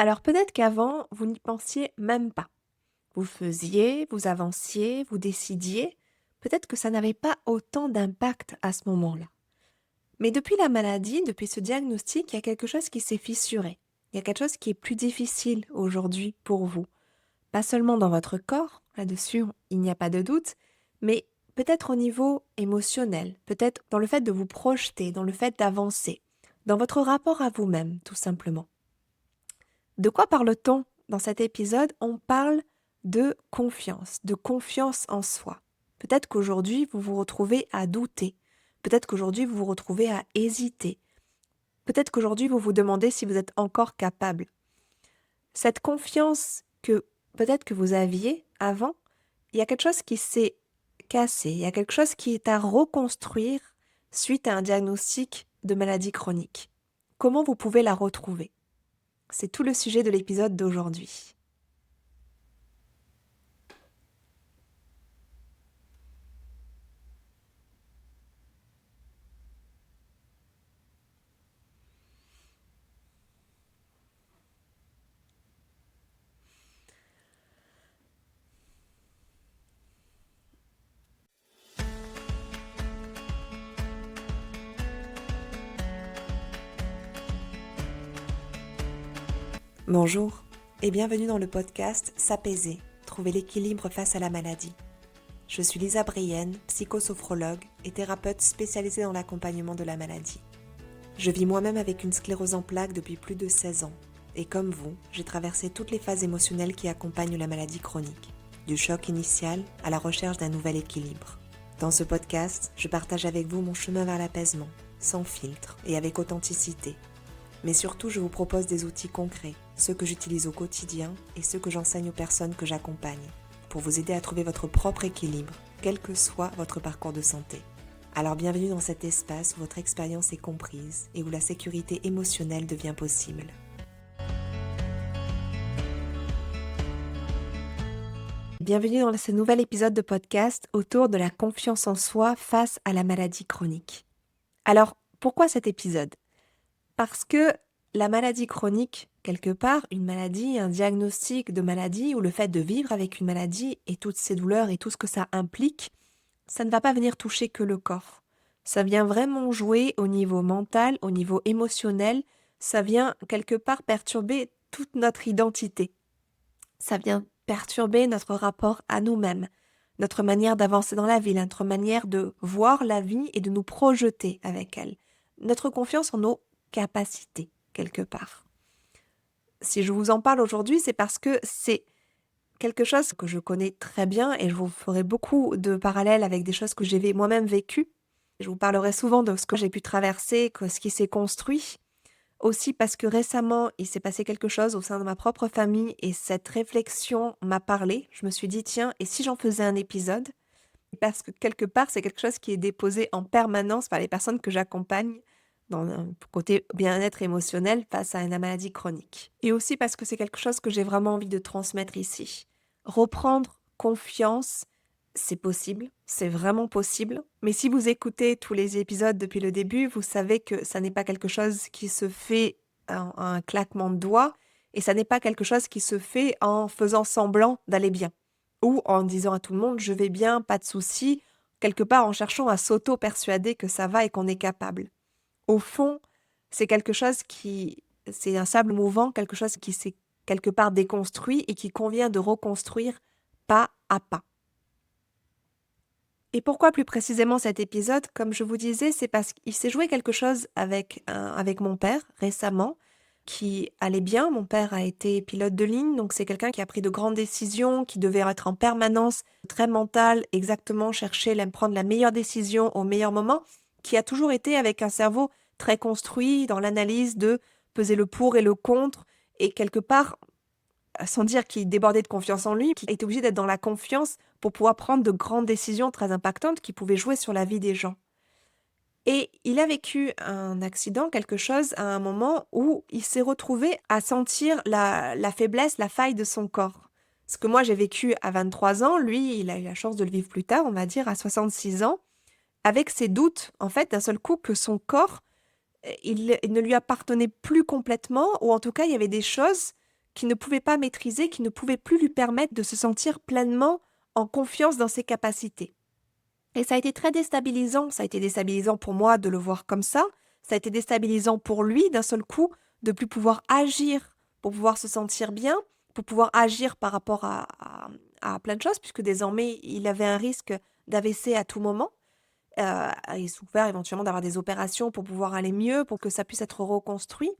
Alors peut-être qu'avant, vous n'y pensiez même pas. Vous faisiez, vous avanciez, vous décidiez. Peut-être que ça n'avait pas autant d'impact à ce moment-là. Mais depuis la maladie, depuis ce diagnostic, il y a quelque chose qui s'est fissuré. Il y a quelque chose qui est plus difficile aujourd'hui pour vous. Pas seulement dans votre corps, là-dessus, il n'y a pas de doute, mais peut-être au niveau émotionnel, peut-être dans le fait de vous projeter, dans le fait d'avancer, dans votre rapport à vous-même, tout simplement. De quoi parle-t-on dans cet épisode? On parle de confiance en soi. Peut-être qu'aujourd'hui, vous vous retrouvez à douter. Peut-être qu'aujourd'hui, vous vous retrouvez à hésiter. Peut-être qu'aujourd'hui, vous vous demandez si vous êtes encore capable. Cette confiance que peut-être que vous aviez avant, il y a quelque chose qui s'est cassé, il y a quelque chose qui est à reconstruire suite à un diagnostic de maladie chronique. Comment vous pouvez la retrouver? C'est tout le sujet de l'épisode d'aujourd'hui. Bonjour et bienvenue dans le podcast S'apaiser, trouver l'équilibre face à la maladie. Je suis Lisa Brienne, psychosophrologue et thérapeute spécialisée dans l'accompagnement de la maladie. Je vis moi-même avec une sclérose en plaques depuis plus de 16 ans et comme vous, j'ai traversé toutes les phases émotionnelles qui accompagnent la maladie chronique, du choc initial à la recherche d'un nouvel équilibre. Dans ce podcast, je partage avec vous mon chemin vers l'apaisement, sans filtre et avec authenticité. Mais surtout, je vous propose des outils concrets, ceux que j'utilise au quotidien et ceux que j'enseigne aux personnes que j'accompagne, pour vous aider à trouver votre propre équilibre, quel que soit votre parcours de santé. Alors bienvenue dans cet espace où votre expérience est comprise et où la sécurité émotionnelle devient possible. Bienvenue dans ce nouvel épisode de podcast autour de la confiance en soi face à la maladie chronique. Alors, pourquoi cet épisode ? Parce que la maladie chronique, quelque part, une maladie, un diagnostic de maladie ou le fait de vivre avec une maladie et toutes ses douleurs et tout ce que ça implique, ça ne va pas venir toucher que le corps. Ça vient vraiment jouer au niveau mental, au niveau émotionnel, ça vient quelque part perturber toute notre identité. Ça vient perturber notre rapport à nous-mêmes, notre manière d'avancer dans la vie, notre manière de voir la vie et de nous projeter avec elle, notre confiance en nos capacités, quelque part. Si je vous en parle aujourd'hui, c'est parce que c'est quelque chose que je connais très bien et je vous ferai beaucoup de parallèles avec des choses que j'ai moi-même vécues. Je vous parlerai souvent de ce que j'ai pu traverser, de ce qui s'est construit. Aussi parce que récemment, il s'est passé quelque chose au sein de ma propre famille et cette réflexion m'a parlé. Je me suis dit, tiens, et si j'en faisais un épisode? Parce que quelque part, c'est quelque chose qui est déposé en permanence par les personnes que j'accompagne dans un côté bien-être émotionnel face à une maladie chronique. Et aussi parce que c'est quelque chose que j'ai vraiment envie de transmettre ici. Reprendre confiance, c'est possible, c'est vraiment possible. Mais si vous écoutez tous les épisodes depuis le début, vous savez que ça n'est pas quelque chose qui se fait en un claquement de doigts et ça n'est pas quelque chose qui se fait en faisant semblant d'aller bien ou en disant à tout le monde: «Je vais bien, pas de souci», quelque part en cherchant à s'auto-persuader que ça va et qu'on est capable. Au fond, c'est un sable mouvant, quelque chose qui s'est quelque part déconstruit et qui convient de reconstruire pas à pas. Et pourquoi plus précisément cet épisode? Comme je vous disais, c'est parce qu'il s'est joué quelque chose avec mon père récemment, qui allait bien. Mon père a été pilote de ligne, donc c'est quelqu'un qui a pris de grandes décisions, qui devait être en permanence très mental, exactement chercher, prendre la meilleure décision au meilleur moment, qui a toujours été avec un cerveau très construit dans l'analyse de peser le pour et le contre, et quelque part, sans dire qu'il débordait de confiance en lui, qu'il était obligé d'être dans la confiance pour pouvoir prendre de grandes décisions très impactantes qui pouvaient jouer sur la vie des gens. Et il a vécu un accident, quelque chose, à un moment où il s'est retrouvé à sentir la faiblesse, la faille de son corps. Ce que moi j'ai vécu à 23 ans, lui, il a eu la chance de le vivre plus tard, on va dire à 66 ans, avec ses doutes, en fait, d'un seul coup, que son corps, il ne lui appartenait plus complètement, ou en tout cas, il y avait des choses qu'il ne pouvait pas maîtriser, qui ne pouvait plus lui permettre de se sentir pleinement en confiance dans ses capacités. Et ça a été très déstabilisant. Ça a été déstabilisant pour moi de le voir comme ça. Ça a été déstabilisant pour lui d'un seul coup de plus pouvoir agir pour pouvoir se sentir bien, pour pouvoir agir par rapport à plein de choses, puisque désormais il avait un risque d'AVC à tout moment. Et souffert éventuellement d'avoir des opérations pour pouvoir aller mieux, pour que ça puisse être reconstruit.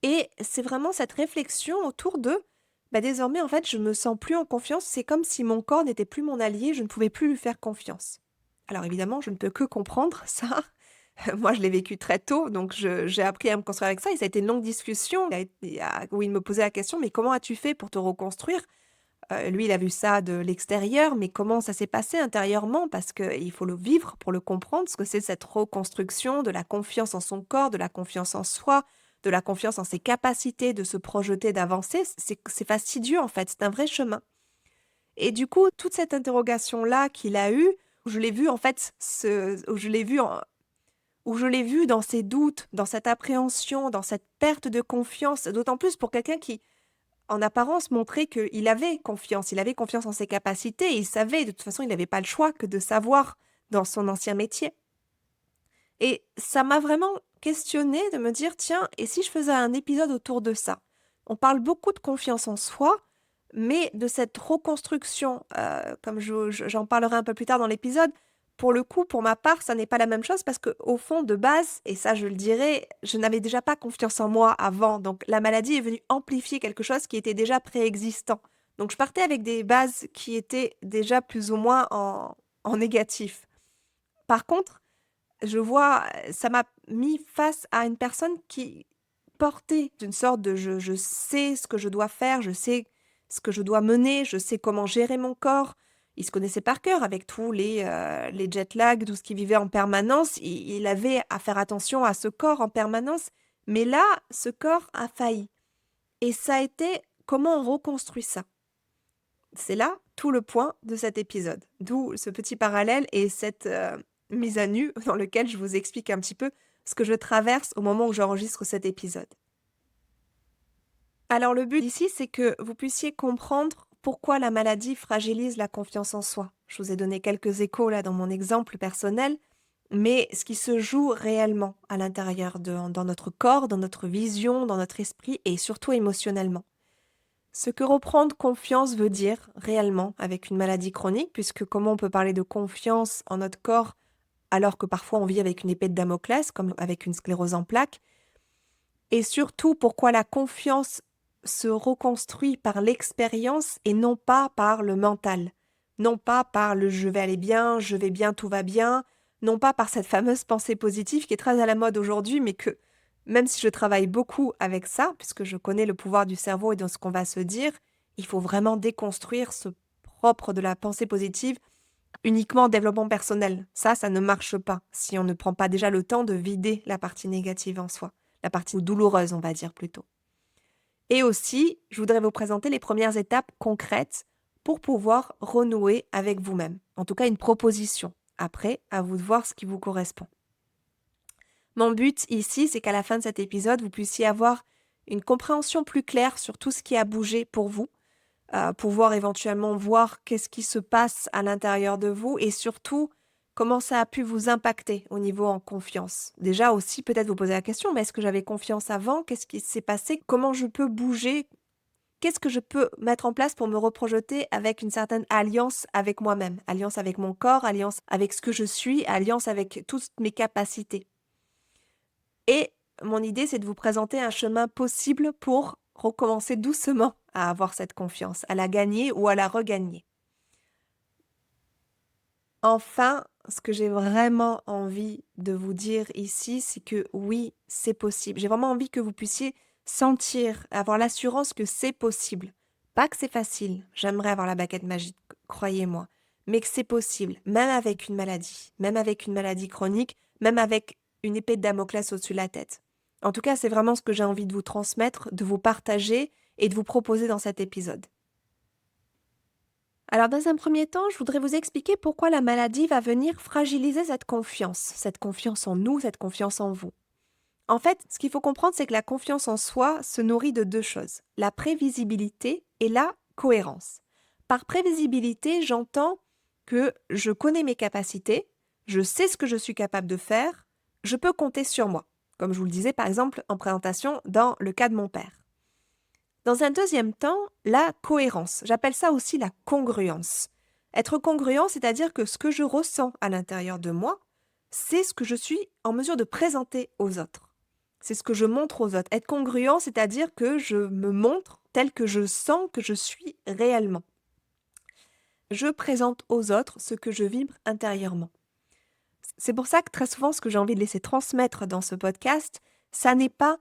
Et c'est vraiment cette réflexion autour de bah, désormais, en fait, je me sens plus en confiance. C'est comme si mon corps n'était plus mon allié, je ne pouvais plus lui faire confiance. Alors évidemment, je ne peux que comprendre ça. Moi, je l'ai vécu très tôt, donc j'ai appris à me construire avec ça. Et ça a été une longue discussion où il me posait la question, mais comment as-tu fait pour te reconstruire? Lui, il a vu ça de l'extérieur, mais comment ça s'est passé intérieurement? Parce qu'il faut le vivre pour le comprendre, ce que c'est cette reconstruction de la confiance en son corps, de la confiance en soi, de la confiance en ses capacités, de se projeter, d'avancer. C'est fastidieux, en fait, c'est un vrai chemin. Et du coup, toute cette interrogation-là qu'il a eue, je l'ai vu, en fait, où je l'ai vu dans ses doutes, dans cette appréhension, dans cette perte de confiance, d'autant plus pour quelqu'un qui, en apparence, montrait qu'il avait confiance en ses capacités, et il savait, de toute façon, il n'avait pas le choix que de savoir dans son ancien métier. Et ça m'a vraiment questionnée de me dire, tiens, et si je faisais un épisode autour de ça? On parle beaucoup de confiance en soi, mais de cette reconstruction, comme j'en parlerai un peu plus tard dans l'épisode, pour le coup, pour ma part, ça n'est pas la même chose parce qu'au fond, de base, et ça je le dirais, je n'avais déjà pas confiance en moi avant. Donc la maladie est venue amplifier quelque chose qui était déjà préexistant. Donc je partais avec des bases qui étaient déjà plus ou moins en négatif. Par contre, je vois, ça m'a mis face à une personne qui portait d'une sorte de je sais ce que je dois faire, je sais ce que je dois mener, je sais comment gérer mon corps. Il se connaissait par cœur avec tous les jet lag, tout ce qu'il vivait en permanence. Il avait à faire attention à ce corps en permanence. Mais là, ce corps a failli. Et ça a été comment on reconstruit ça. C'est là tout le point de cet épisode. D'où ce petit parallèle et cette mise à nu dans lequel je vous explique un petit peu ce que je traverse au moment où j'enregistre cet épisode. Alors le but ici, c'est que vous puissiez comprendre pourquoi la maladie fragilise la confiance en soi. Je vous ai donné quelques échos là dans mon exemple personnel, mais ce qui se joue réellement à l'intérieur dans notre corps, dans notre vision, dans notre esprit et surtout émotionnellement. Ce que reprendre confiance veut dire réellement avec une maladie chronique, puisque comment on peut parler de confiance en notre corps alors que parfois on vit avec une épée de Damoclès, comme avec une sclérose en plaques, et surtout pourquoi la confiance se reconstruit par l'expérience et non pas par le mental, non pas par le je vais aller bien, je vais bien, tout va bien, non pas par cette fameuse pensée positive qui est très à la mode aujourd'hui, mais que même si je travaille beaucoup avec ça, puisque je connais le pouvoir du cerveau et de ce qu'on va se dire, il faut vraiment déconstruire ce propre de la pensée positive uniquement en développement personnel. Ça ne marche pas si on ne prend pas déjà le temps de vider la partie négative en soi, la partie douloureuse, on va dire plutôt. Et aussi, je voudrais vous présenter les premières étapes concrètes pour pouvoir renouer avec vous-même. En tout cas, une proposition. Après, à vous de voir ce qui vous correspond. Mon but ici, c'est qu'à la fin de cet épisode, vous puissiez avoir une compréhension plus claire sur tout ce qui a bougé pour vous, pouvoir éventuellement voir qu'est-ce qui se passe à l'intérieur de vous et surtout comment ça a pu vous impacter au niveau en confiance. Déjà aussi peut-être vous poser la question, mais est-ce que j'avais confiance avant? Qu'est-ce qui s'est passé? Comment je peux bouger? Qu'est-ce que je peux mettre en place pour me reprojeter avec une certaine alliance avec moi-même? Alliance avec mon corps, alliance avec ce que je suis, alliance avec toutes mes capacités. Et mon idée, c'est de vous présenter un chemin possible pour recommencer doucement à avoir cette confiance, à la gagner ou à la regagner. Enfin, ce que j'ai vraiment envie de vous dire ici, c'est que oui, c'est possible. J'ai vraiment envie que vous puissiez sentir, avoir l'assurance que c'est possible. Pas que c'est facile, j'aimerais avoir la baguette magique, croyez-moi, mais que c'est possible, même avec une maladie chronique, même avec une épée de Damoclès au-dessus de la tête. En tout cas, c'est vraiment ce que j'ai envie de vous transmettre, de vous partager et de vous proposer dans cet épisode. Alors, dans un premier temps, je voudrais vous expliquer pourquoi la maladie va venir fragiliser cette confiance en nous, cette confiance en vous. En fait, ce qu'il faut comprendre, c'est que la confiance en soi se nourrit de deux choses, la prévisibilité et la cohérence. Par prévisibilité, j'entends que je connais mes capacités, je sais ce que je suis capable de faire, je peux compter sur moi, comme je vous le disais par exemple en présentation dans le cas de mon père. Dans un deuxième temps, la cohérence, j'appelle ça aussi la congruence. Être congruent, c'est-à-dire que ce que je ressens à l'intérieur de moi, c'est ce que je suis en mesure de présenter aux autres. C'est ce que je montre aux autres. Être congruent, c'est-à-dire que je me montre tel que je sens que je suis réellement. Je présente aux autres ce que je vibre intérieurement. C'est pour ça que très souvent, ce que j'ai envie de laisser transmettre dans ce podcast, ça n'est pas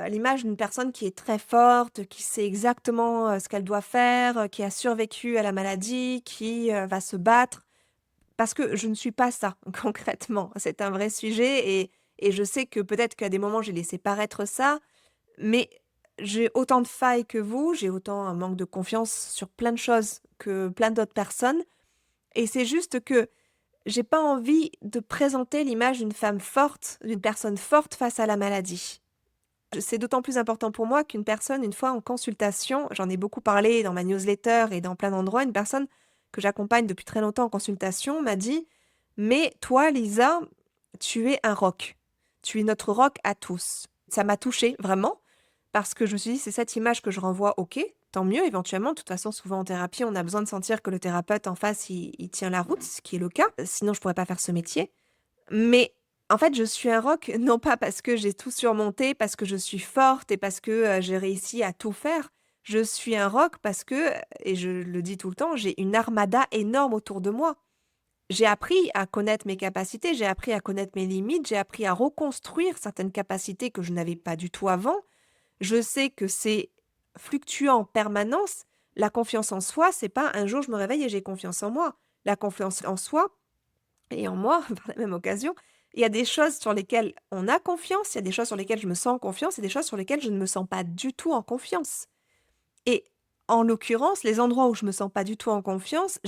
l'image d'une personne qui est très forte, qui sait exactement ce qu'elle doit faire, qui a survécu à la maladie, qui va se battre. Parce que je ne suis pas ça, concrètement. C'est un vrai sujet et je sais que peut-être qu'à des moments, j'ai laissé paraître ça, mais j'ai autant de failles que vous, j'ai autant un manque de confiance sur plein de choses que plein d'autres personnes. Et c'est juste que j'ai pas envie de présenter l'image d'une femme forte, d'une personne forte face à la maladie. C'est d'autant plus important pour moi qu'une personne, une fois en consultation, j'en ai beaucoup parlé dans ma newsletter et dans plein d'endroits, une personne que j'accompagne depuis très longtemps en consultation m'a dit: «Mais toi, Lisa, tu es un roc. Tu es notre roc à tous». Ça m'a touchée vraiment parce que je me suis dit: «C'est cette image que je renvoie, OK, tant mieux éventuellement». De toute façon, souvent en thérapie, on a besoin de sentir que le thérapeute en face, il tient la route, ce qui est le cas. Sinon, je pourrais pas faire ce métier. Mais en fait, je suis un roc, non pas parce que j'ai tout surmonté, parce que je suis forte et parce que, j'ai réussi à tout faire. Je suis un roc parce que, et je le dis tout le temps, j'ai une armada énorme autour de moi. J'ai appris à connaître mes capacités, j'ai appris à connaître mes limites, j'ai appris à reconstruire certaines capacités que je n'avais pas du tout avant. Je sais que c'est fluctuant en permanence. La confiance en soi, c'est pas un jour je me réveille et j'ai confiance en moi. La confiance en soi et en moi, par la même occasion, il y a des choses sur lesquelles on a confiance, il y a des choses sur lesquelles je me sens en confiance et des choses sur lesquelles je ne me sens pas du tout en confiance. Et en l'occurrence, les endroits où je me sens pas du tout en confiance,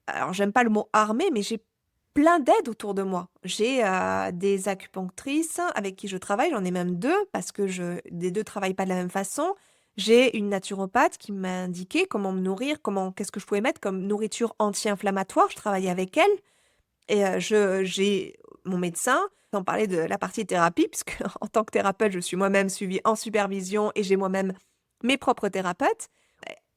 alors j'aime pas le mot armée, mais j'ai plein d'aides autour de moi. J'ai des acupunctrices avec qui je travaille, j'en ai même deux parce que des deux travaillent pas de la même façon. J'ai une naturopathe qui m'a indiqué comment me nourrir, qu'est-ce que je pouvais mettre comme nourriture anti-inflammatoire. Je travaille avec elle. Et j'ai mon médecin, sans parler de la partie thérapie, puisque en tant que thérapeute, je suis moi-même suivie en supervision et j'ai moi-même mes propres thérapeutes.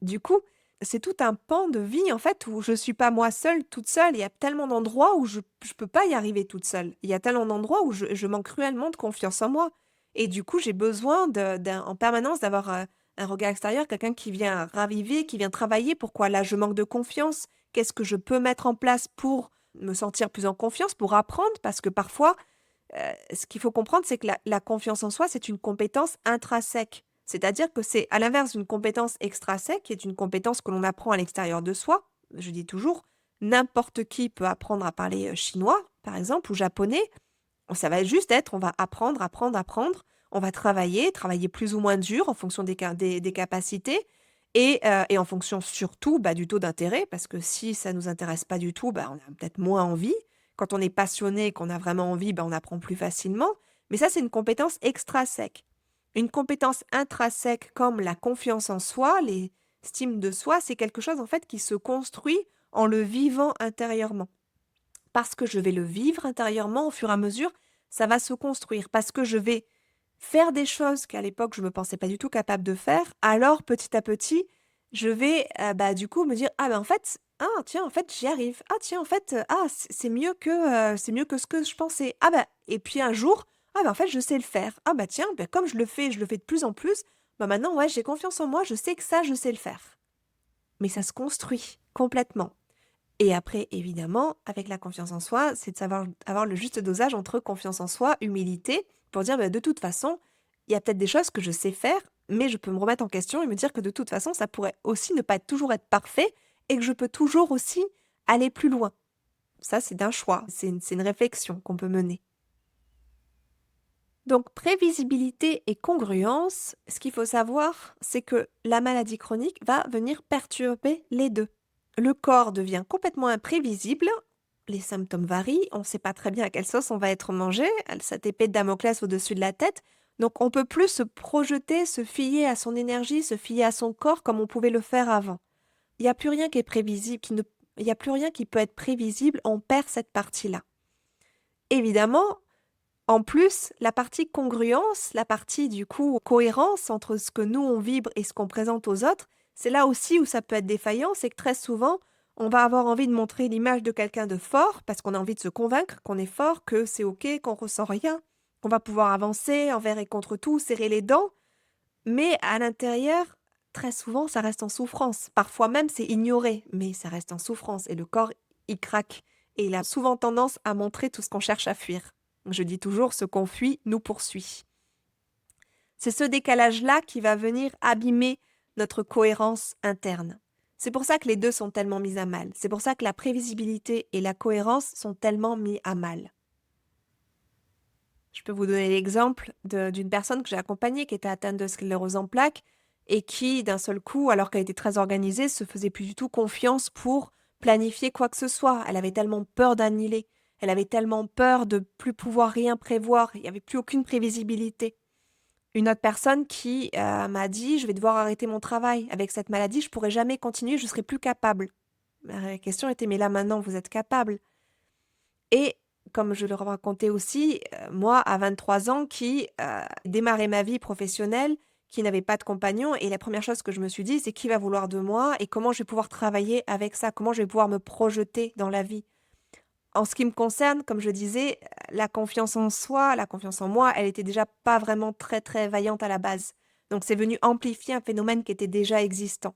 Du coup, c'est tout un pan de vie, en fait, où je suis pas moi seule, toute seule. Il y a tellement d'endroits où je peux pas y arriver toute seule. Il y a tellement d'endroits où je manque cruellement de confiance en moi. Et du coup, j'ai besoin en permanence d'avoir un regard extérieur, quelqu'un qui vient raviver, qui vient travailler. Pourquoi là, je manque de confiance? Qu'est-ce que je peux mettre en place pour me sentir plus en confiance, pour apprendre? Parce que parfois, ce qu'il faut comprendre, c'est que la confiance en soi, c'est une compétence intrinsèque. C'est-à-dire que c'est à l'inverse d'une compétence extrinsèque, qui est une compétence que l'on apprend à l'extérieur de soi. Je dis toujours, n'importe qui peut apprendre à parler chinois, par exemple, ou japonais. Ça va juste être, on va apprendre, apprendre, apprendre. On va travailler plus ou moins dur en fonction des capacités et en fonction surtout du taux d'intérêt, parce que si ça nous intéresse pas du tout, on a peut-être moins envie. Quand on est passionné et qu'on a vraiment envie, on apprend plus facilement. Mais ça, c'est une compétence extrinsèque. Une compétence intrinsèque comme la confiance en soi, l'estime de soi, c'est quelque chose en fait qui se construit en le vivant intérieurement. Parce que je vais le vivre intérieurement au fur et à mesure, ça va se construire. Parce que je vais faire des choses qu'à l'époque je me pensais pas du tout capable de faire, alors petit à petit, je vais du coup me dire: «Ah en fait, ah tiens en fait j'y arrive. Ah tiens en fait, ah c'est mieux que ce que je pensais. Ah et puis un jour, ah en fait je sais le faire. Ah tiens, comme je le fais de plus en plus, maintenant ouais j'ai confiance en moi, je sais que ça je sais le faire». Mais ça se construit complètement. Et après, évidemment, avec la confiance en soi, c'est de savoir avoir le juste dosage entre confiance en soi, humilité, pour dire de toute façon, il y a peut-être des choses que je sais faire, mais je peux me remettre en question et me dire que de toute façon, ça pourrait aussi ne pas toujours être parfait et que je peux toujours aussi aller plus loin. Ça, c'est d'un choix, c'est une réflexion qu'on peut mener. Donc, prévisibilité et congruence, ce qu'il faut savoir, c'est que la maladie chronique va venir perturber les deux. Le corps devient complètement imprévisible, les symptômes varient, on ne sait pas très bien à quelle sauce on va être mangé, cette épée de Damoclès au-dessus de la tête. Donc on peut plus se projeter, se fier à son énergie, se fier à son corps comme on pouvait le faire avant. Il n'y a plus rien qui est prévisible, il n'y a plus rien qui peut être prévisible, on perd cette partie-là. Évidemment, en plus, la partie congruence, la partie du coup cohérence entre ce que nous on vibre et ce qu'on présente aux autres, c'est là aussi où ça peut être défaillant, c'est que très souvent, on va avoir envie de montrer l'image de quelqu'un de fort parce qu'on a envie de se convaincre qu'on est fort, que c'est OK, qu'on ressent rien, qu'on va pouvoir avancer envers et contre tout, serrer les dents, mais à l'intérieur, très souvent, ça reste en souffrance. Parfois même, c'est ignoré, mais ça reste en souffrance et le corps, il craque et il a souvent tendance à montrer tout ce qu'on cherche à fuir. Je dis toujours, ce qu'on fuit nous poursuit. C'est ce décalage-là qui va venir abîmer notre cohérence interne. C'est pour ça que les deux sont tellement mis à mal. C'est pour ça que la prévisibilité et la cohérence sont tellement mis à mal. Je peux vous donner l'exemple d'une personne que j'ai accompagnée qui était atteinte de sclérose en plaques et qui, d'un seul coup, alors qu'elle était très organisée, se faisait plus du tout confiance pour planifier quoi que ce soit. Elle avait tellement peur d'annuler. Elle avait tellement peur de plus pouvoir rien prévoir. Il n'y avait plus aucune prévisibilité. Une autre personne qui m'a dit: je vais devoir arrêter mon travail. Avec cette maladie, je ne pourrai jamais continuer, je ne serai plus capable. La question était: mais là maintenant, vous êtes capable. Et comme je le racontais aussi, moi, à 23 ans, qui démarrais ma vie professionnelle, qui n'avait pas de compagnon, et la première chose que je me suis dit, c'est qui va vouloir de moi et comment je vais pouvoir travailler avec ça, comment je vais pouvoir me projeter dans la vie. En ce qui me concerne, comme je disais, la confiance en soi, la confiance en moi, elle était déjà pas vraiment très très vaillante à la base. Donc c'est venu amplifier un phénomène qui était déjà existant.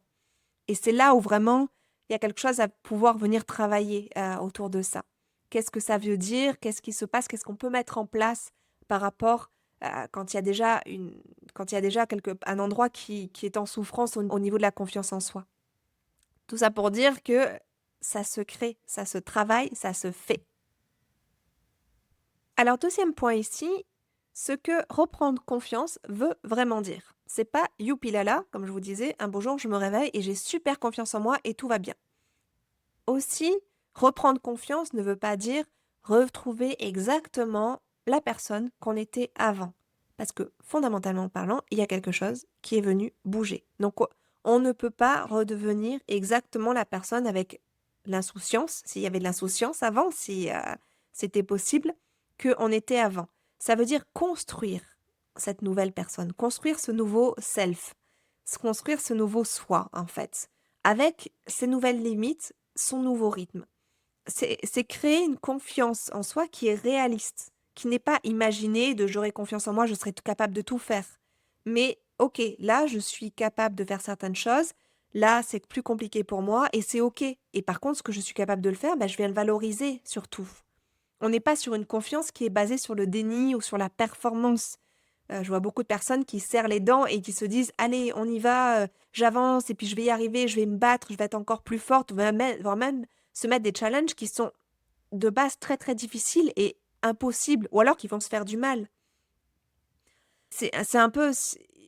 Et c'est là où vraiment il y a quelque chose à pouvoir venir travailler autour de ça. Qu'est-ce que ça veut dire? Qu'est-ce qui se passe? Qu'est-ce qu'on peut mettre en place par rapport quand il y a déjà un endroit qui est en souffrance au niveau de la confiance en soi. Tout ça pour dire que ça se crée, ça se travaille, ça se fait. Alors, deuxième point ici, ce que reprendre confiance veut vraiment dire. C'est pas youpi lala, comme je vous disais, un beau jour je me réveille et j'ai super confiance en moi et tout va bien. Aussi, reprendre confiance ne veut pas dire retrouver exactement la personne qu'on était avant. Parce que fondamentalement parlant, il y a quelque chose qui est venu bouger. Donc, on ne peut pas redevenir exactement la personne avec l'insouciance, s'il y avait de l'insouciance avant, si c'était possible, qu'on était avant. Ça veut dire construire cette nouvelle personne, construire ce nouveau self, construire ce nouveau soi, en fait, avec ses nouvelles limites, son nouveau rythme. C'est créer une confiance en soi qui est réaliste, qui n'est pas imaginée de j'aurai confiance en moi, je serai capable de tout faire. Mais ok, là, je suis capable de faire certaines choses, là, c'est plus compliqué pour moi et c'est ok. Et par contre, ce que je suis capable de le faire, je viens le valoriser surtout. On n'est pas sur une confiance qui est basée sur le déni ou sur la performance. Je vois beaucoup de personnes qui serrent les dents et qui se disent: «Allez, on y va, j'avance et puis je vais y arriver, je vais me battre, je vais être encore plus forte», voire même se mettre des challenges qui sont de base très, très difficiles et impossibles ou alors qui vont se faire du mal. C'est un peu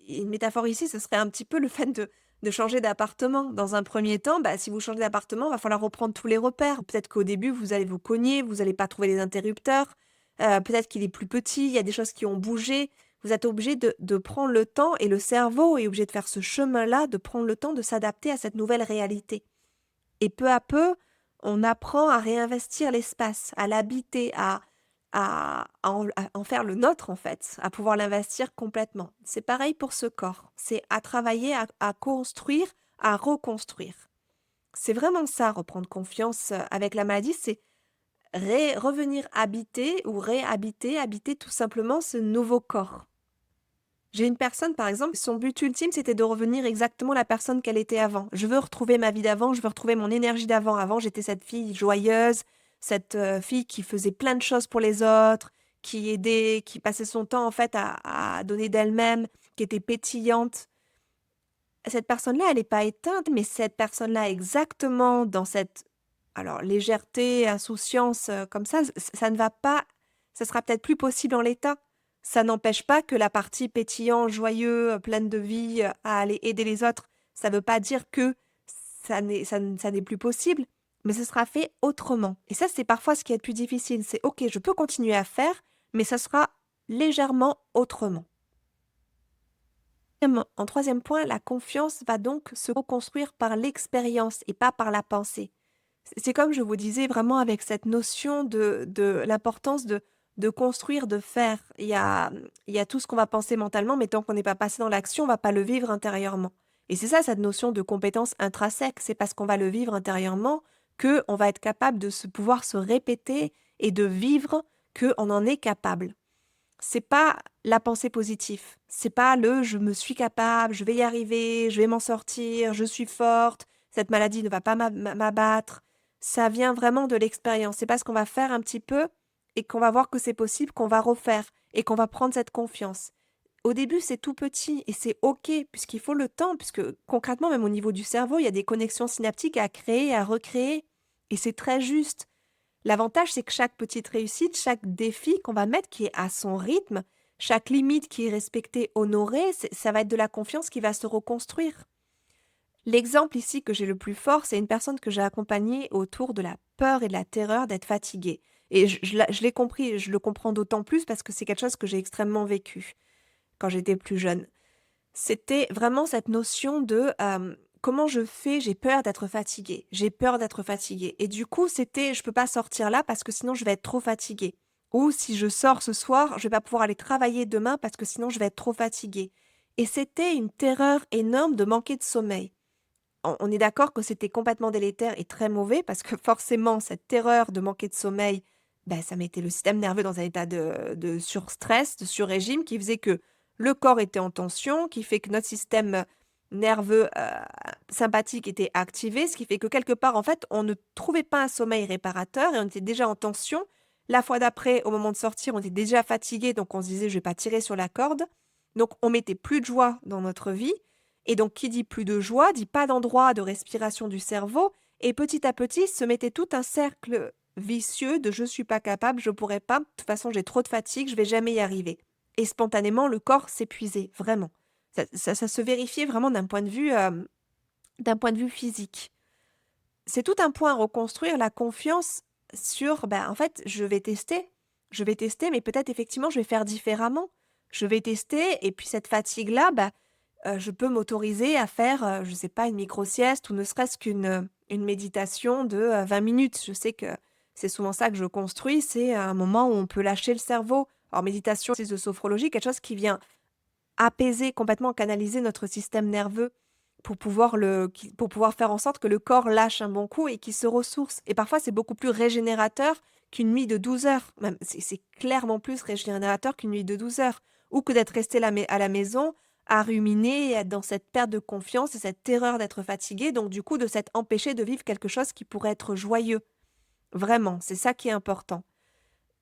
une métaphore ici, ce serait un petit peu le fait de changer d'appartement. Dans un premier temps, si vous changez d'appartement, il va falloir reprendre tous les repères. Peut-être qu'au début, vous allez vous cogner, vous allez pas trouver les interrupteurs, peut-être qu'il est plus petit, il y a des choses qui ont bougé. Vous êtes obligé de prendre le temps et le cerveau est obligé de faire ce chemin-là, de prendre le temps de s'adapter à cette nouvelle réalité. Et peu à peu, on apprend à réinvestir l'espace, à l'habiter, à en faire le nôtre en fait, à pouvoir l'investir complètement. C'est pareil pour ce corps, c'est à travailler, à construire, à reconstruire. C'est vraiment ça, reprendre confiance avec la maladie, c'est revenir habiter ou réhabiter, habiter tout simplement ce nouveau corps. J'ai une personne, par exemple, son but ultime, c'était de revenir exactement la personne qu'elle était avant. Je veux retrouver ma vie d'avant, je veux retrouver mon énergie d'avant. Avant, j'étais cette fille joyeuse, cette fille qui faisait plein de choses pour les autres, qui aidait, qui passait son temps en fait à donner d'elle-même, qui était pétillante. Cette personne-là, elle n'est pas éteinte, mais cette personne-là, exactement dans cette légèreté, insouciance, comme ça ne va pas, ça sera peut-être plus possible en l'état. Ça n'empêche pas que la partie pétillant, joyeux, pleine de vie, à aller aider les autres, ça ne veut pas dire que ça n'est plus possible. mais ce sera fait autrement. Et ça, c'est parfois ce qui est le plus difficile. C'est OK, je peux continuer à faire, mais ça sera légèrement autrement. En troisième point, la confiance va donc se reconstruire par l'expérience et pas par la pensée. C'est comme je vous disais, vraiment avec cette notion de l'importance de construire, de faire. Il y a tout ce qu'on va penser mentalement, mais tant qu'on n'est pas passé dans l'action, on va pas le vivre intérieurement. Et c'est ça, cette notion de compétence intrinsèque. C'est parce qu'on va le vivre intérieurement qu'on va être capable de pouvoir se répéter et de vivre qu'on en est capable. C'est pas la pensée positive. C'est pas le je me suis capable, je vais y arriver, je vais m'en sortir, je suis forte, cette maladie ne va pas m'abattre. Ça vient vraiment de l'expérience. C'est parce qu'on va faire un petit peu et qu'on va voir que c'est possible qu'on va refaire et qu'on va prendre cette confiance. Au début, c'est tout petit et c'est OK puisqu'il faut le temps, puisque concrètement, même au niveau du cerveau, il y a des connexions synaptiques à créer, à recréer et c'est très juste. L'avantage, c'est que chaque petite réussite, chaque défi qu'on va mettre qui est à son rythme, chaque limite qui est respectée, honorée, ça va être de la confiance qui va se reconstruire. L'exemple ici que j'ai le plus fort, c'est une personne que j'ai accompagnée autour de la peur et de la terreur d'être fatiguée. Et je l'ai compris, et je le comprends d'autant plus parce que c'est quelque chose que j'ai extrêmement vécu quand j'étais plus jeune. C'était vraiment cette notion de comment je fais, j'ai peur d'être fatiguée, j'ai peur d'être fatiguée. Et du coup, c'était je peux pas sortir là parce que sinon je vais être trop fatiguée. Ou si je sors ce soir, je vais pas pouvoir aller travailler demain parce que sinon je vais être trop fatiguée. Et c'était une terreur énorme de manquer de sommeil. On est d'accord que c'était complètement délétère et très mauvais parce que forcément, cette terreur de manquer de sommeil, ben, ça mettait le système nerveux dans un état de surstress, de surrégime, qui faisait que le corps était en tension, qui fait que notre système nerveux sympathique était activé, ce qui fait que quelque part, en fait, on ne trouvait pas un sommeil réparateur et on était déjà en tension. La fois d'après, au moment de sortir, on était déjà fatigué, donc on se disait, je vais pas tirer sur la corde. Donc, on mettait plus de joie dans notre vie. Et donc, qui dit plus de joie, dit pas d'endroit de respiration du cerveau. Et petit à petit, se mettait tout un cercle vicieux de je suis pas capable, je pourrais pas, de toute façon, j'ai trop de fatigue, je vais jamais y arriver. Et spontanément, le corps s'épuisait, vraiment. Ça se vérifiait vraiment d'un point de vue physique. C'est tout un point à reconstruire la confiance sur, ben, en fait, je vais tester. Je vais tester, mais peut-être effectivement, je vais faire différemment. Je vais tester, et puis cette fatigue-là, ben, je peux m'autoriser à faire, je sais pas, une micro-sieste ou ne serait-ce une méditation de 20 minutes. Je sais que c'est souvent ça que je construis, c'est un moment où on peut lâcher le cerveau. Alors méditation, c'est de sophrologie, quelque chose qui vient apaiser, complètement canaliser notre système nerveux pour pouvoir faire en sorte que le corps lâche un bon coup et qu'il se ressource. Et parfois, c'est beaucoup plus régénérateur qu'une nuit de 12 heures. Même, c'est clairement plus régénérateur qu'une nuit de 12 heures. Ou que d'être resté à la maison à ruminer et être dans cette perte de confiance et cette terreur d'être fatigué. Donc, du coup, de s'être empêché de vivre quelque chose qui pourrait être joyeux. Vraiment, c'est ça qui est important.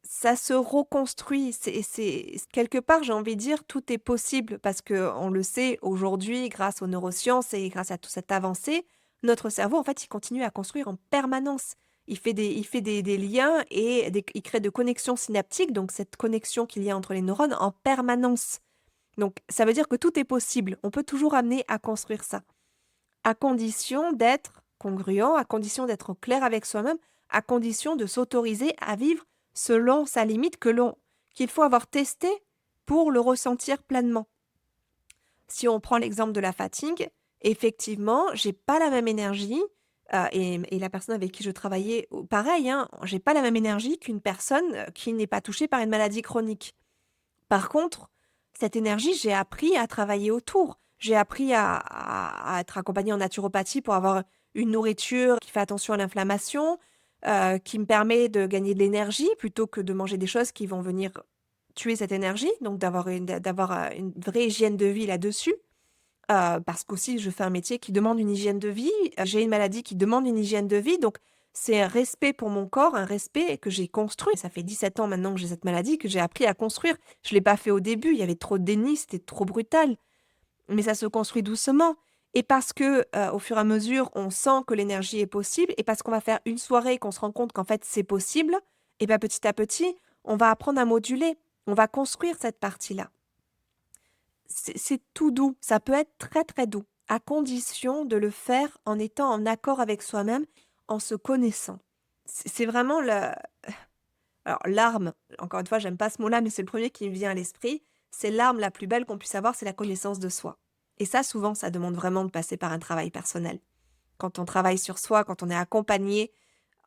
Ça se reconstruit. C'est quelque part, j'ai envie de dire, tout est possible parce que on le sait aujourd'hui, grâce aux neurosciences et grâce à toute cette avancée, notre cerveau, en fait, il continue à construire en permanence. Il fait des liens et il crée de connexions synaptiques, donc cette connexion qu'il y a entre les neurones en permanence. Donc, ça veut dire que tout est possible. On peut toujours amener à construire ça, à condition d'être congruent, à condition d'être clair avec soi-même, à condition de s'autoriser à vivre selon sa limite qu'il faut avoir testé pour le ressentir pleinement. Si on prend l'exemple de la fatigue, effectivement, j'ai pas la même énergie, et la personne avec qui je travaillais, pareil, hein, j'ai pas la même énergie qu'une personne qui n'est pas touchée par une maladie chronique. Par contre, cette énergie, j'ai appris à travailler autour. J'ai appris à être accompagnée en naturopathie pour avoir une nourriture qui fait attention à l'inflammation, qui me permet de gagner de l'énergie plutôt que de manger des choses qui vont venir tuer cette énergie, donc d'avoir une vraie hygiène de vie là-dessus. Parce qu'aussi, je fais un métier qui demande une hygiène de vie. J'ai une maladie qui demande une hygiène de vie. Donc, c'est un respect pour mon corps, un respect que j'ai construit. Ça fait 17 ans maintenant que j'ai cette maladie, que j'ai appris à construire. Je ne l'ai pas fait au début. Il y avait trop de déni, c'était trop brutal. Mais ça se construit doucement. Et parce que, au fur et à mesure, on sent que l'énergie est possible, et parce qu'on va faire une soirée et qu'on se rend compte qu'en fait, c'est possible, et bien petit à petit, on va apprendre à moduler. On va construire cette partie-là. C'est tout doux, ça peut être très très doux, à condition de le faire en étant en accord avec soi-même, en se connaissant. C'est vraiment alors l'arme, encore une fois, j'aime pas ce mot-là, mais c'est le premier qui me vient à l'esprit. C'est l'arme la plus belle qu'on puisse avoir, c'est la connaissance de soi. Et ça, souvent, ça demande vraiment de passer par un travail personnel. Quand on travaille sur soi, quand on est accompagné,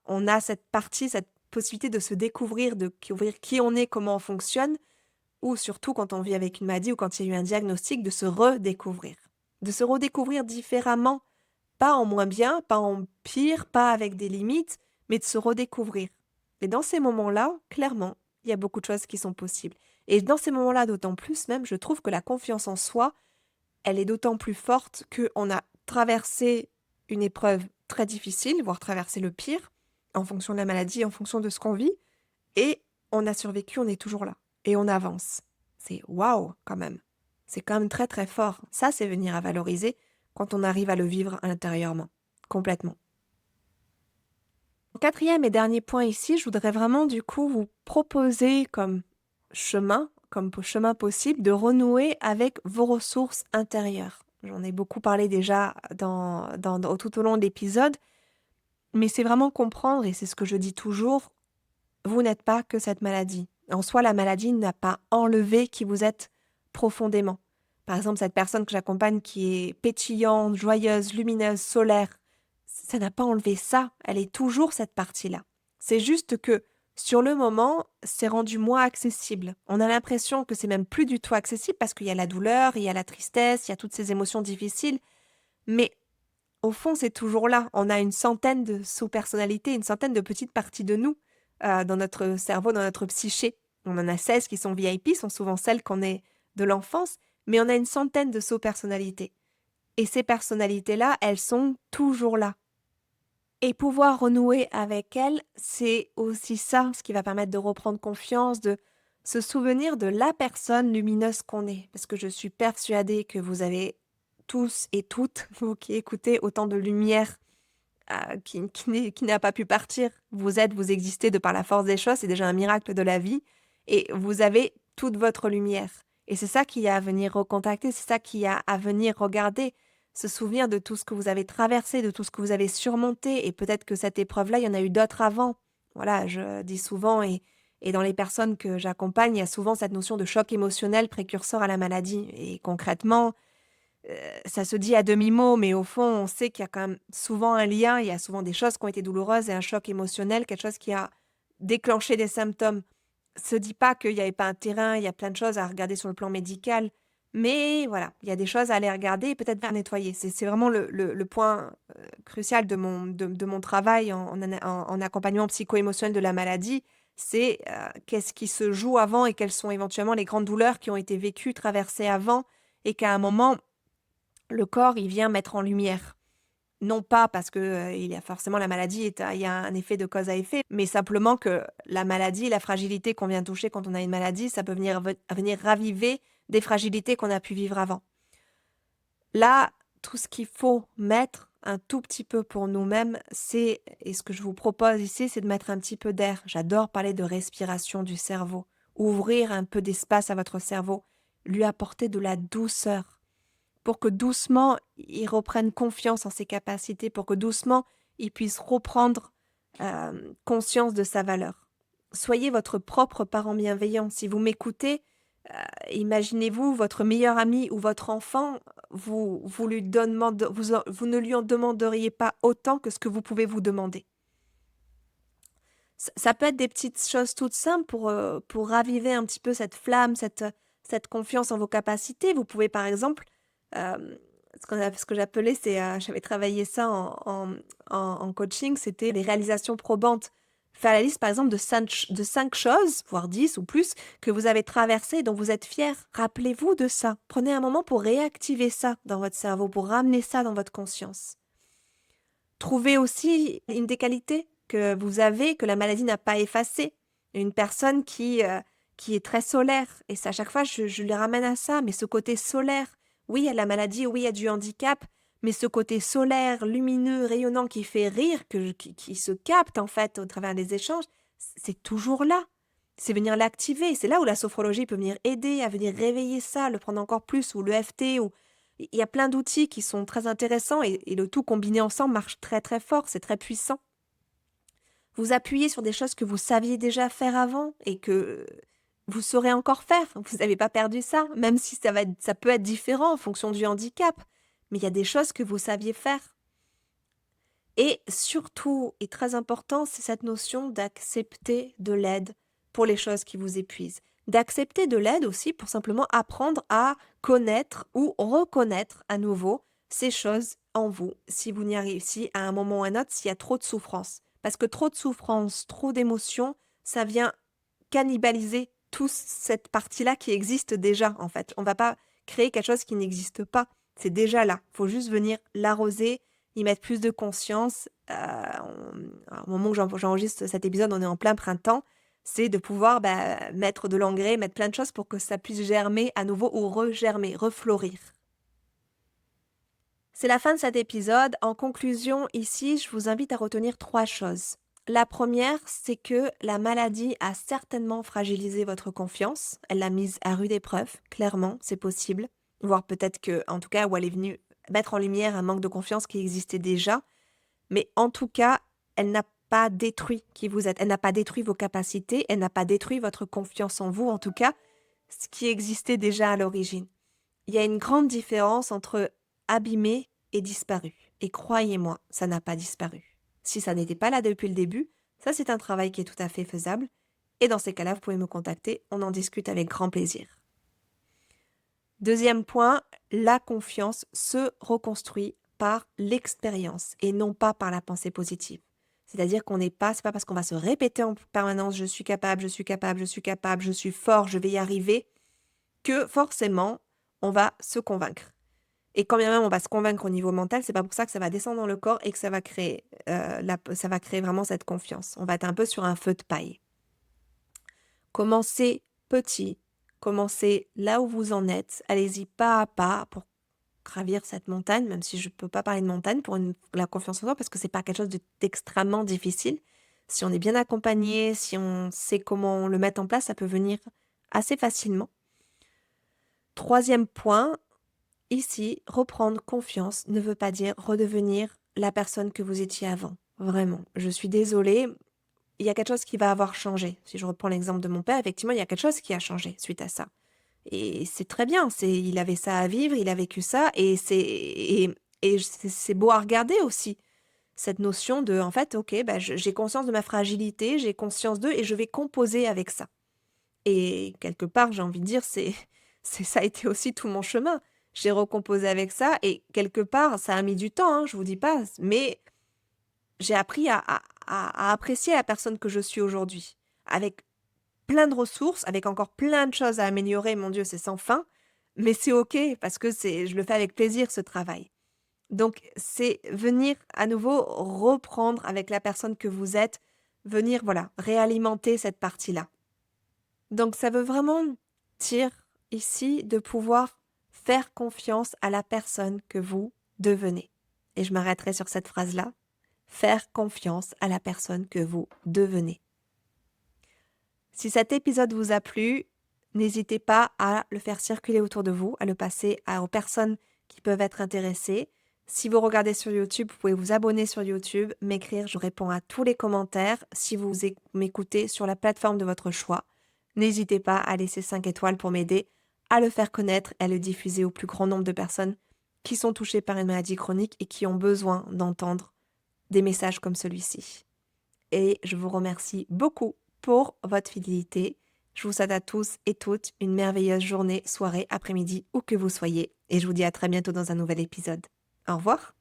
on a cette partie, cette possibilité de se découvrir, de découvrir qui on est, comment on fonctionne, ou surtout quand on vit avec une maladie ou quand il y a eu un diagnostic, de se redécouvrir. De se redécouvrir différemment, pas en moins bien, pas en pire, pas avec des limites, mais de se redécouvrir. Et dans ces moments-là, clairement, il y a beaucoup de choses qui sont possibles. Et dans ces moments-là, d'autant plus même, je trouve que la confiance en soi, elle est d'autant plus forte qu'on a traversé une épreuve très difficile, voire traversé le pire, en fonction de la maladie, en fonction de ce qu'on vit, et on a survécu, on est toujours là, et on avance. C'est waouh quand même. C'est quand même très très fort. Ça, c'est venir à valoriser quand on arrive à le vivre intérieurement, complètement. Quatrième et dernier point ici, je voudrais vraiment du coup vous proposer comme chemin possible, de renouer avec vos ressources intérieures. J'en ai beaucoup parlé déjà tout au long de l'épisode, mais c'est vraiment comprendre, et c'est ce que je dis toujours, vous n'êtes pas que cette maladie. En soi, la maladie n'a pas enlevé qui vous êtes profondément. Par exemple, cette personne que j'accompagne qui est pétillante, joyeuse, lumineuse, solaire, ça n'a pas enlevé ça. Elle est toujours cette partie-là. C'est juste que sur le moment, c'est rendu moins accessible. On a l'impression que c'est même plus du tout accessible parce qu'il y a la douleur, il y a la tristesse, il y a toutes ces émotions difficiles. Mais au fond, c'est toujours là. On a une centaine de sous-personnalités, une centaine de petites parties de nous dans notre cerveau, dans notre psyché. On en a 16 qui sont VIP, sont souvent celles qu'on est de l'enfance, mais on a une centaine de sous-personnalités. Et ces personnalités-là, elles sont toujours là. Et pouvoir renouer avec elles, c'est aussi ça, ce qui va permettre de reprendre confiance, de se souvenir de la personne lumineuse qu'on est. Parce que je suis persuadée que vous avez tous et toutes, vous qui écoutez, autant de lumière qui n'a pas pu partir. Vous êtes, vous existez de par la force des choses, c'est déjà un miracle de la vie. Et vous avez toute votre lumière. Et c'est ça qu'il y a à venir recontacter, c'est ça qu'il y a à venir regarder, se souvenir de tout ce que vous avez traversé, de tout ce que vous avez surmonté. Et peut-être que cette épreuve-là, il y en a eu d'autres avant. Voilà, je dis souvent, et dans les personnes que j'accompagne, il y a souvent cette notion de choc émotionnel précurseur à la maladie. Et concrètement, ça se dit à demi-mot, mais au fond, on sait qu'il y a quand même souvent un lien, il y a souvent des choses qui ont été douloureuses et un choc émotionnel, quelque chose qui a déclenché des symptômes. Se dit pas qu'il n'y avait pas un terrain, il y a plein de choses à regarder sur le plan médical, mais voilà, il y a des choses à aller regarder et peut-être à nettoyer. C'est vraiment le point crucial de mon travail en accompagnement psycho-émotionnel de la maladie, c'est qu'est-ce qui se joue avant et quelles sont éventuellement les grandes douleurs qui ont été vécues, traversées avant, et qu'à un moment, le corps, il vient mettre en lumière. Non pas parce que il y a forcément la maladie, il y a un effet de cause à effet, mais simplement que la maladie, la fragilité qu'on vient toucher quand on a une maladie, ça peut venir raviver des fragilités qu'on a pu vivre avant. Là, tout ce qu'il faut mettre un tout petit peu pour nous-mêmes, et ce que je vous propose ici, c'est de mettre un petit peu d'air. J'adore parler de respiration du cerveau. Ouvrir un peu d'espace à votre cerveau, lui apporter de la douceur pour que doucement, il reprenne confiance en ses capacités, pour que doucement, il puisse reprendre conscience de sa valeur. Soyez votre propre parent bienveillant. Si vous m'écoutez, imaginez-vous votre meilleur ami ou votre enfant, vous ne lui en demanderiez pas autant que ce que vous pouvez vous demander. Ça peut être des petites choses toutes simples pour raviver un petit peu cette flamme, cette confiance en vos capacités. Vous pouvez par exemple ce que j'appelais, j'avais travaillé ça en coaching, c'était les réalisations probantes. Faire la liste, par exemple, de 5 choses, voire 10 ou plus, que vous avez traversées et dont vous êtes fiers. Rappelez-vous de ça. Prenez un moment pour réactiver ça dans votre cerveau, pour ramener ça dans votre conscience. Trouvez aussi une des qualités que vous avez, que la maladie n'a pas effacées. Une personne qui est très solaire. Et ça, à chaque fois, je les ramène à ça, mais ce côté solaire, oui, il y a la maladie, oui, il y a du handicap, mais ce côté solaire, lumineux, rayonnant, qui fait rire, qui se capte en fait au travers des échanges, c'est toujours là. C'est venir l'activer. C'est là où la sophrologie peut venir aider à venir réveiller ça, le prendre encore plus, ou l'EFT, ou il y a plein d'outils qui sont très intéressants et le tout combiné ensemble marche très très fort, c'est très puissant. vous appuyez sur des choses que vous saviez déjà faire avant et que vous saurez encore faire. Vous n'avez pas perdu ça, même si ça peut être différent en fonction du handicap. Mais il y a des choses que vous saviez faire. Et surtout, et très important, c'est cette notion d'accepter de l'aide pour les choses qui vous épuisent. D'accepter de l'aide aussi pour simplement apprendre à connaître ou reconnaître à nouveau ces choses en vous, si vous n'y arrivez, si à un moment ou à un autre, s'il y a trop de souffrance. Parce que trop de souffrance, trop d'émotions, ça vient cannibaliser toute cette partie-là qui existe déjà, en fait. On ne va pas créer quelque chose qui n'existe pas. C'est déjà là. Il faut juste venir l'arroser, y mettre plus de conscience. Au moment où j'enregistre cet épisode, on est en plein printemps. C'est de pouvoir mettre de l'engrais, mettre plein de choses pour que ça puisse germer à nouveau ou regermer, refleurir. C'est la fin de cet épisode. En conclusion, ici, je vous invite à retenir 3 choses. La première, c'est que la maladie a certainement fragilisé votre confiance. Elle l'a mise à rude épreuve, clairement, c'est possible. Voire peut-être que, en tout cas, où elle est venue mettre en lumière un manque de confiance qui existait déjà. Mais en tout cas, elle n'a pas détruit qui vous êtes. Elle n'a pas détruit vos capacités. Elle n'a pas détruit votre confiance en vous, en tout cas, ce qui existait déjà à l'origine. Il y a une grande différence entre abîmé et disparu. Et croyez-moi, ça n'a pas disparu. Si ça n'était pas là depuis le début, ça c'est un travail qui est tout à fait faisable. Et dans ces cas-là, vous pouvez me contacter, on en discute avec grand plaisir. Deuxième point, la confiance se reconstruit par l'expérience et non pas par la pensée positive. C'est-à-dire c'est pas parce qu'on va se répéter en permanence « je suis capable, je suis capable, je suis capable, je suis fort, je vais y arriver » que forcément, on va se convaincre. Et quand bien même on va se convaincre au niveau mental, c'est pas pour ça que ça va descendre dans le corps et que ça va créer vraiment cette confiance. On va être un peu sur un feu de paille. Commencez petit, commencez là où vous en êtes, allez-y pas à pas pour gravir cette montagne, même si je ne peux pas parler de montagne pour la confiance en soi, parce que c'est pas quelque chose d'extrêmement difficile. Si on est bien accompagné, si on sait comment le mettre en place, ça peut venir assez facilement. Troisième point, ici, reprendre confiance ne veut pas dire redevenir la personne que vous étiez avant. Vraiment, je suis désolée, il y a quelque chose qui va avoir changé. Si je reprends l'exemple de mon père, effectivement, il y a quelque chose qui a changé suite à ça. Et c'est très bien, il avait ça à vivre, il a vécu ça, et c'est beau à regarder aussi. Cette notion de, en fait, ok, j'ai conscience de ma fragilité, j'ai conscience d'eux, et je vais composer avec ça. Et quelque part, j'ai envie de dire, ça a été aussi tout mon chemin. J'ai recomposé avec ça et quelque part, ça a mis du temps, hein, je vous dis pas, mais j'ai appris à apprécier la personne que je suis aujourd'hui, avec plein de ressources, avec encore plein de choses à améliorer, mon Dieu, c'est sans fin, mais c'est ok parce que je le fais avec plaisir ce travail. Donc, c'est venir à nouveau reprendre avec la personne que vous êtes, venir, voilà, réalimenter cette partie-là. Donc, ça veut vraiment dire ici de pouvoir faire confiance à la personne que vous devenez. Et je m'arrêterai sur cette phrase-là. Faire confiance à la personne que vous devenez. Si cet épisode vous a plu, n'hésitez pas à le faire circuler autour de vous, à le passer aux personnes qui peuvent être intéressées. Si vous regardez sur YouTube, vous pouvez vous abonner sur YouTube, m'écrire, je réponds à tous les commentaires. Si vous m'écoutez sur la plateforme de votre choix, n'hésitez pas à laisser 5 étoiles pour m'aider à le faire connaître et à le diffuser au plus grand nombre de personnes qui sont touchées par une maladie chronique et qui ont besoin d'entendre des messages comme celui-ci. Et je vous remercie beaucoup pour votre fidélité. Je vous souhaite à tous et toutes une merveilleuse journée, soirée, après-midi, où que vous soyez. Et je vous dis à très bientôt dans un nouvel épisode. Au revoir.